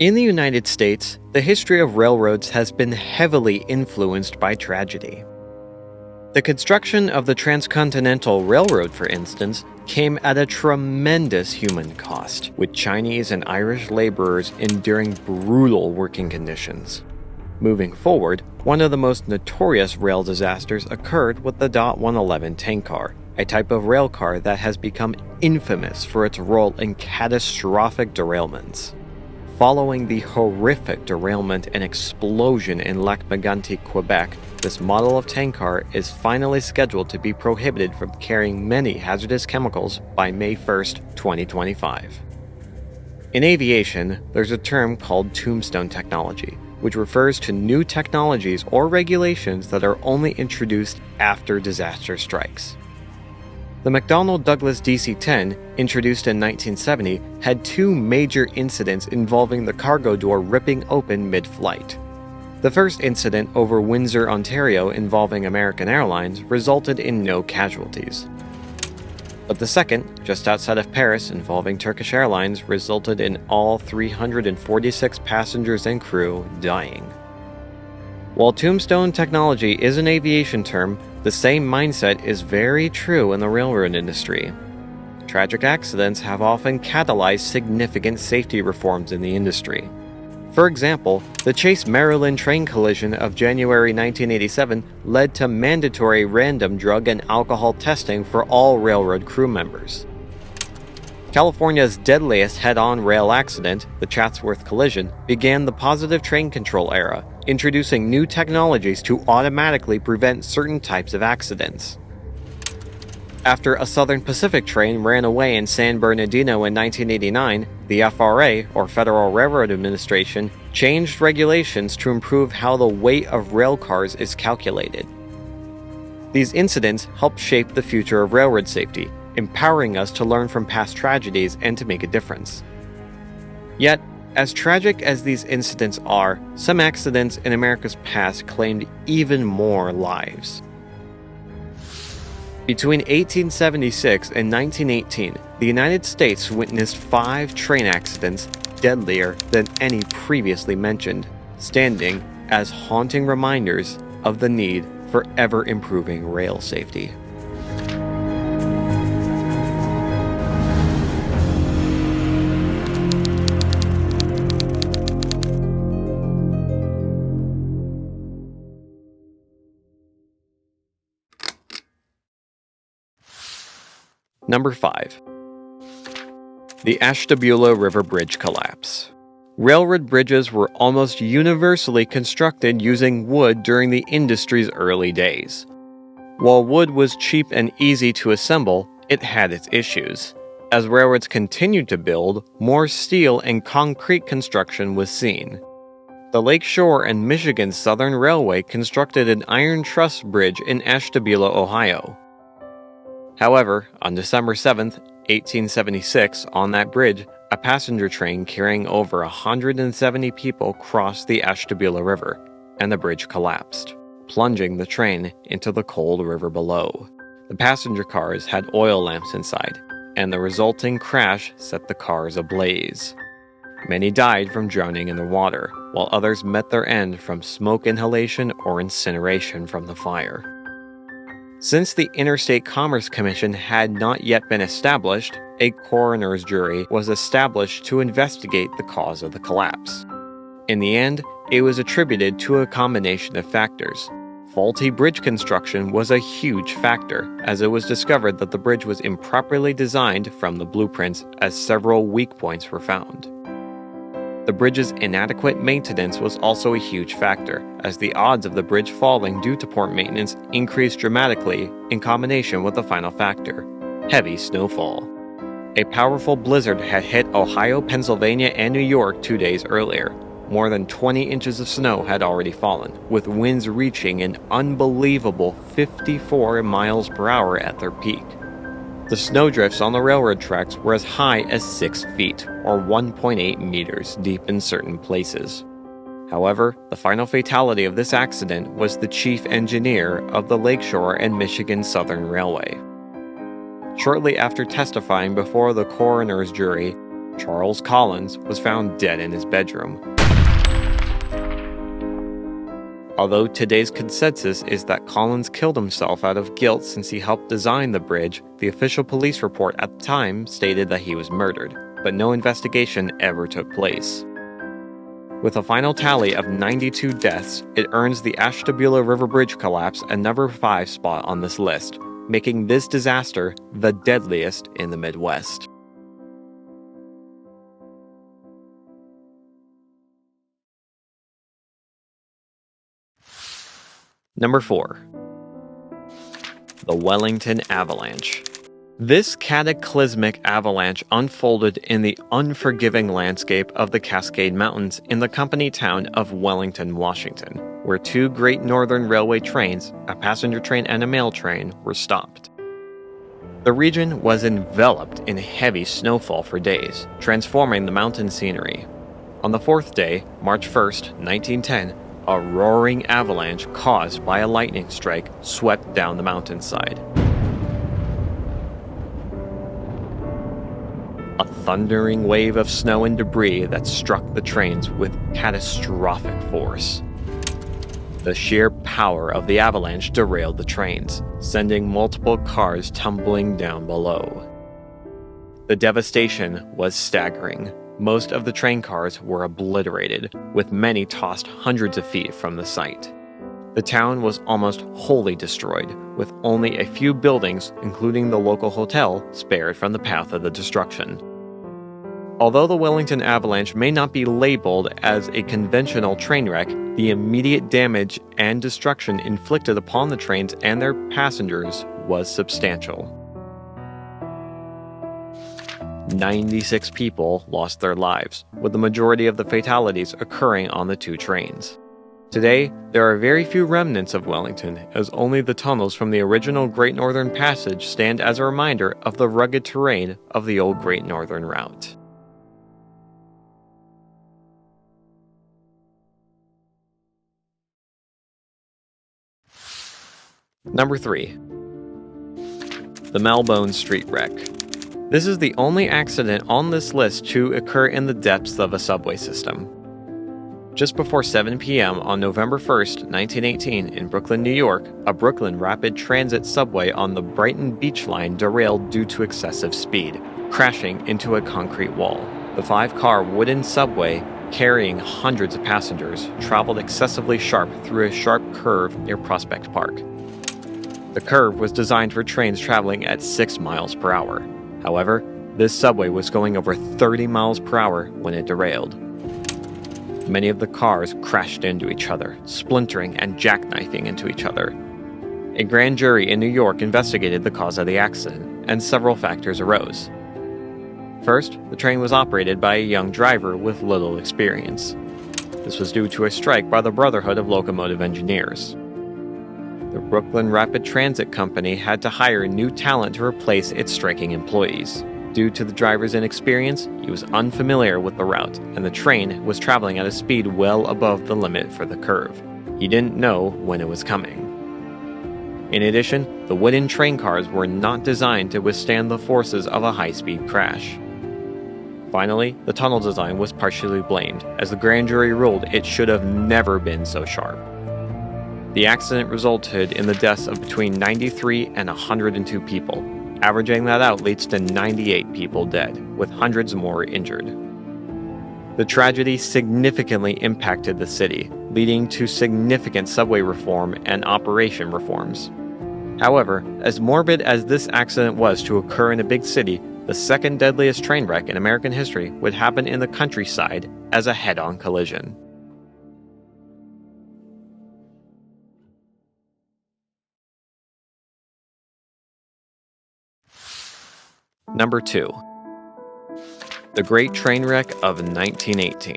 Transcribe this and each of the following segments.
In the United States, the history of railroads has been heavily influenced by tragedy. The construction of the Transcontinental Railroad, for instance, came at a tremendous human cost, with Chinese and Irish laborers enduring brutal working conditions. Moving forward, one of the most notorious rail disasters occurred with the DOT 111 tank car, a type of rail car that has become infamous for its role in catastrophic derailments. Following the horrific derailment and explosion in Lac-Mégantic, Quebec, this model of tank car is finally scheduled to be prohibited from carrying many hazardous chemicals by May 1st, 2025. In aviation, there's a term called tombstone technology, which refers to new technologies or regulations that are only introduced after disaster strikes. The McDonnell Douglas DC-10, introduced in 1970, had two major incidents involving the cargo door ripping open mid-flight. The first incident over Windsor, Ontario, involving American Airlines, resulted in no casualties. But the second, just outside of Paris, involving Turkish Airlines, resulted in all 346 passengers and crew dying. While tombstone technology is an aviation term, the same mindset is very true in the railroad industry. Tragic accidents have often catalyzed significant safety reforms in the industry. For example, the Chase Maryland train collision of January 1987 led to mandatory random drug and alcohol testing for all railroad crew members. California's deadliest head-on rail accident, the Chatsworth collision, began the positive train control era, introducing new technologies to automatically prevent certain types of accidents. After a Southern Pacific train ran away in San Bernardino in 1989, the FRA, or Federal Railroad Administration, changed regulations to improve how the weight of rail cars is calculated. These incidents helped shape the future of railroad safety, empowering us to learn from past tragedies and to make a difference. Yet, as tragic as these incidents are, some accidents in America's past claimed even more lives. Between 1876 and 1918, the United States witnessed 5 train accidents deadlier than any previously mentioned, standing as haunting reminders of the need for ever-improving rail safety. Number 5. The Ashtabula River Bridge Collapse. Railroad bridges were almost universally constructed using wood during the industry's early days. While wood was cheap and easy to assemble, it had its issues. As railroads continued to build, more steel and concrete construction was seen. The Lake Shore and Michigan Southern Railway constructed an iron truss bridge in Ashtabula, Ohio. However, on December 7, 1876, on that bridge, a passenger train carrying over 170 people crossed the Ashtabula River, and the bridge collapsed, plunging the train into the cold river below. The passenger cars had oil lamps inside, and the resulting crash set the cars ablaze. Many died from drowning in the water, while others met their end from smoke inhalation or incineration from the fire. Since the Interstate Commerce Commission had not yet been established, a coroner's jury was established to investigate the cause of the collapse. In the end, it was attributed to a combination of factors. Faulty bridge construction was a huge factor, as it was discovered that the bridge was improperly designed from the blueprints, as several weak points were found. The bridge's inadequate maintenance was also a huge factor, as the odds of the bridge falling due to poor maintenance increased dramatically in combination with the final factor: heavy snowfall. A powerful blizzard had hit Ohio, Pennsylvania, and New York 2 days earlier. More than 20 inches of snow had already fallen, with winds reaching an unbelievable 54 miles per hour at their peak. The snowdrifts on the railroad tracks were as high as 6 feet, or 1.8 meters, deep in certain places. However, the final fatality of this accident was the chief engineer of the Lakeshore and Michigan Southern Railway. Shortly after testifying before the coroner's jury, Charles Collins was found dead in his bedroom. Although today's consensus is that Collins killed himself out of guilt since he helped design the bridge, the official police report at the time stated that he was murdered, but no investigation ever took place. With a final tally of 92 deaths, it earns the Ashtabula River Bridge collapse a number 5 spot on this list, making this disaster the deadliest in the Midwest. Number 4. The Wellington Avalanche. This cataclysmic avalanche unfolded in the unforgiving landscape of the Cascade Mountains in the company town of Wellington, Washington, where 2 Great Northern Railway trains, a passenger train and a mail train, were stopped. The region was enveloped in heavy snowfall for days, transforming the mountain scenery. On the 4th day, March 1st, 1910, a roaring avalanche caused by a lightning strike swept down the mountainside. A thundering wave of snow and debris that struck the trains with catastrophic force. The sheer power of the avalanche derailed the trains, sending multiple cars tumbling down below. The devastation was staggering. Most of the train cars were obliterated, with many tossed hundreds of feet from the site. The town was almost wholly destroyed, with only a few buildings, including the local hotel, spared from the path of the destruction. Although the Wellington Avalanche may not be labeled as a conventional train wreck, the immediate damage and destruction inflicted upon the trains and their passengers was substantial. 96 people lost their lives, with the majority of the fatalities occurring on the 2 trains. Today, there are very few remnants of Wellington, as only the tunnels from the original Great Northern Passage stand as a reminder of the rugged terrain of the old Great Northern route. Number 3. The Melbourne Street Wreck. This is the only accident on this list to occur in the depths of a subway system. Just before 7 p.m. on November 1st, 1918, in Brooklyn, New York, a Brooklyn Rapid Transit subway on the Brighton Beach Line derailed due to excessive speed, crashing into a concrete wall. The 5-car wooden subway, carrying hundreds of passengers, traveled excessively sharp through a sharp curve near Prospect Park. The curve was designed for trains traveling at 6 miles per hour. However, this subway was going over 30 miles per hour when it derailed. Many of the cars crashed into each other, splintering and jackknifing into each other. A grand jury in New York investigated the cause of the accident, and several factors arose. First, the train was operated by a young driver with little experience. This was due to a strike by the Brotherhood of Locomotive Engineers. The Brooklyn Rapid Transit Company had to hire new talent to replace its striking employees. Due to the driver's inexperience, he was unfamiliar with the route, and the train was traveling at a speed well above the limit for the curve. He didn't know when it was coming. In addition, the wooden train cars were not designed to withstand the forces of a high-speed crash. Finally, the tunnel design was partially blamed, as the grand jury ruled it should have never been so sharp. The accident resulted in the deaths of between 93 and 102 people. Averaging that out leads to 98 people dead, with hundreds more injured. The tragedy significantly impacted the city, leading to significant subway reform and operation reforms. However, as morbid as this accident was to occur in a big city, the second deadliest train wreck in American history would happen in the countryside as a head-on collision. Number 2. The Great Train Wreck of 1918.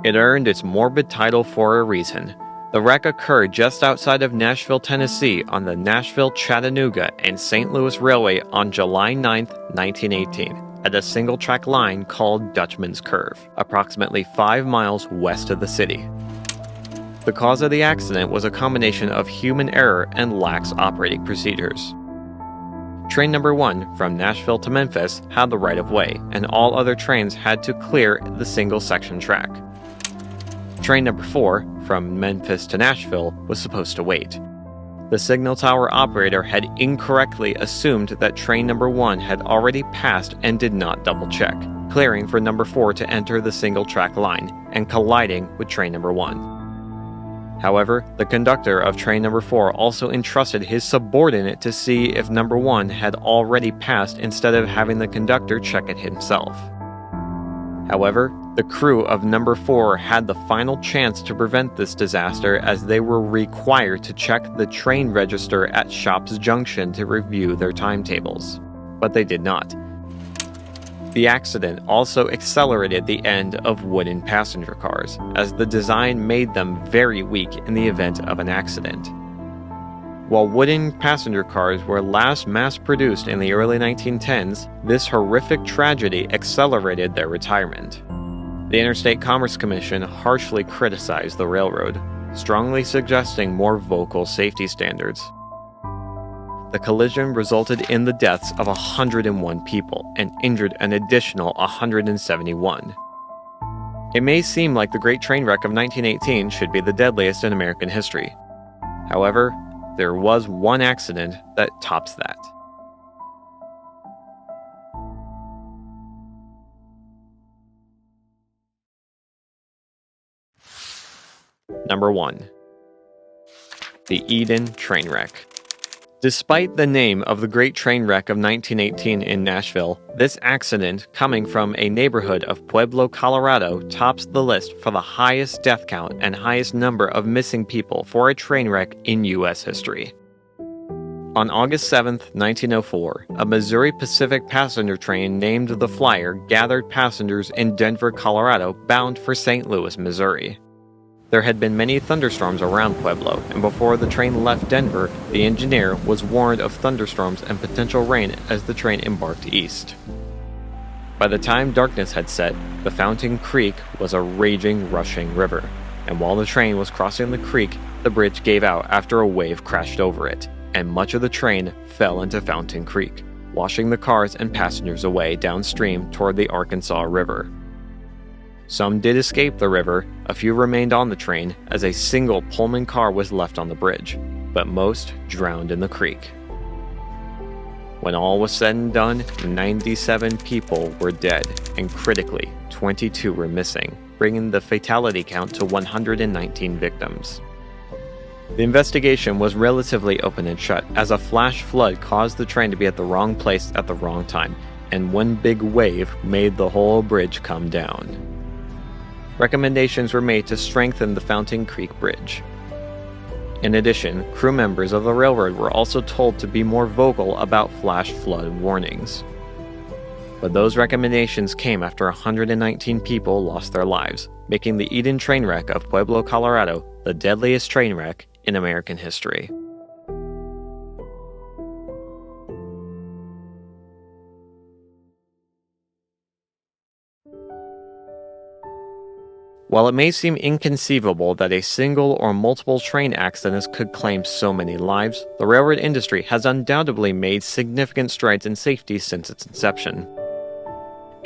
It earned its morbid title for a reason. The wreck occurred just outside of Nashville, Tennessee on the Nashville, Chattanooga, and St. Louis Railway on July 9, 1918, at a single-track line called Dutchman's Curve, approximately 5 miles west of the city. The cause of the accident was a combination of human error and lax operating procedures. Train number 1 from Nashville to Memphis had the right-of-way, and all other trains had to clear the single-section track. Train number 4 from Memphis to Nashville was supposed to wait. The signal tower operator had incorrectly assumed that train number 1 had already passed and did not double-check, clearing for number 4 to enter the single-track line and colliding with train number 1. However, the conductor of train number 4 also entrusted his subordinate to see if number 1 had already passed instead of having the conductor check it himself. However, the crew of number 4 had the final chance to prevent this disaster as they were required to check the train register at Shops Junction to review their timetables. But they did not. The accident also accelerated the end of wooden passenger cars, as the design made them very weak in the event of an accident. While wooden passenger cars were last mass-produced in the early 1910s, this horrific tragedy accelerated their retirement. The Interstate Commerce Commission harshly criticized the railroad, strongly suggesting more vocal safety standards. The collision resulted in the deaths of 101 people and injured an additional 171. It may seem like the Great Train Wreck of 1918 should be the deadliest in American history. However, there was one accident that tops that. Number 1. The Eden Train Wreck. Despite the name of the Great Train Wreck of 1918 in Nashville, this accident, coming from a neighborhood of Pueblo, Colorado, tops the list for the highest death count and highest number of missing people for a train wreck in U.S. history. On August 7, 1904, a Missouri Pacific passenger train named the Flyer gathered passengers in Denver, Colorado, bound for St. Louis, Missouri. There had been many thunderstorms around Pueblo, and before the train left Denver, the engineer was warned of thunderstorms and potential rain as the train embarked east. By the time darkness had set, the Fountain Creek was a raging, rushing river, and while the train was crossing the creek, the bridge gave out after a wave crashed over it, and much of the train fell into Fountain Creek, washing the cars and passengers away downstream toward the Arkansas River. Some did escape the river, a few remained on the train, as a single Pullman car was left on the bridge, but most drowned in the creek. When all was said and done, 97 people were dead, and critically, 22 were missing, bringing the fatality count to 119 victims. The investigation was relatively open and shut, as a flash flood caused the train to be at the wrong place at the wrong time, and one big wave made the whole bridge come down. Recommendations were made to strengthen the Fountain Creek Bridge. In addition, crew members of the railroad were also told to be more vocal about flash flood warnings. But those recommendations came after 119 people lost their lives, making the Eden Train Wreck of Pueblo, Colorado, the deadliest train wreck in American history. While it may seem inconceivable that a single or multiple train accidents could claim so many lives, the railroad industry has undoubtedly made significant strides in safety since its inception.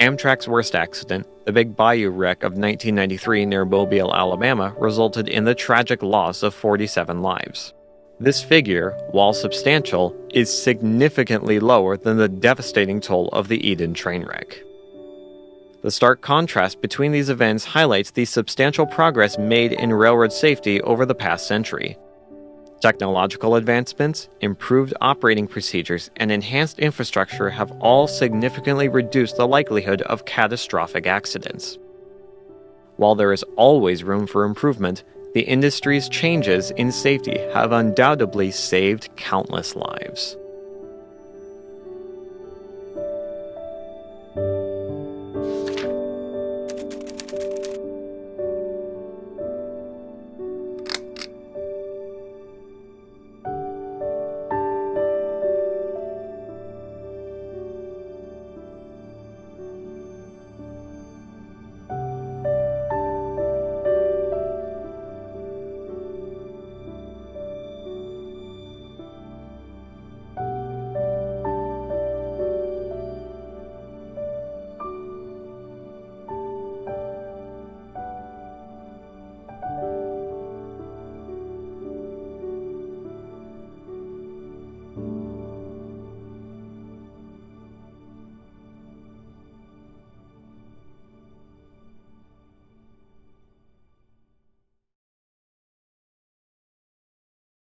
Amtrak's worst accident, the Big Bayou wreck of 1993 near Mobile, Alabama, resulted in the tragic loss of 47 lives. This figure, while substantial, is significantly lower than the devastating toll of the Eden train wreck. The stark contrast between these events highlights the substantial progress made in railroad safety over the past century. Technological advancements, improved operating procedures, and enhanced infrastructure have all significantly reduced the likelihood of catastrophic accidents. While there is always room for improvement, the industry's changes in safety have undoubtedly saved countless lives.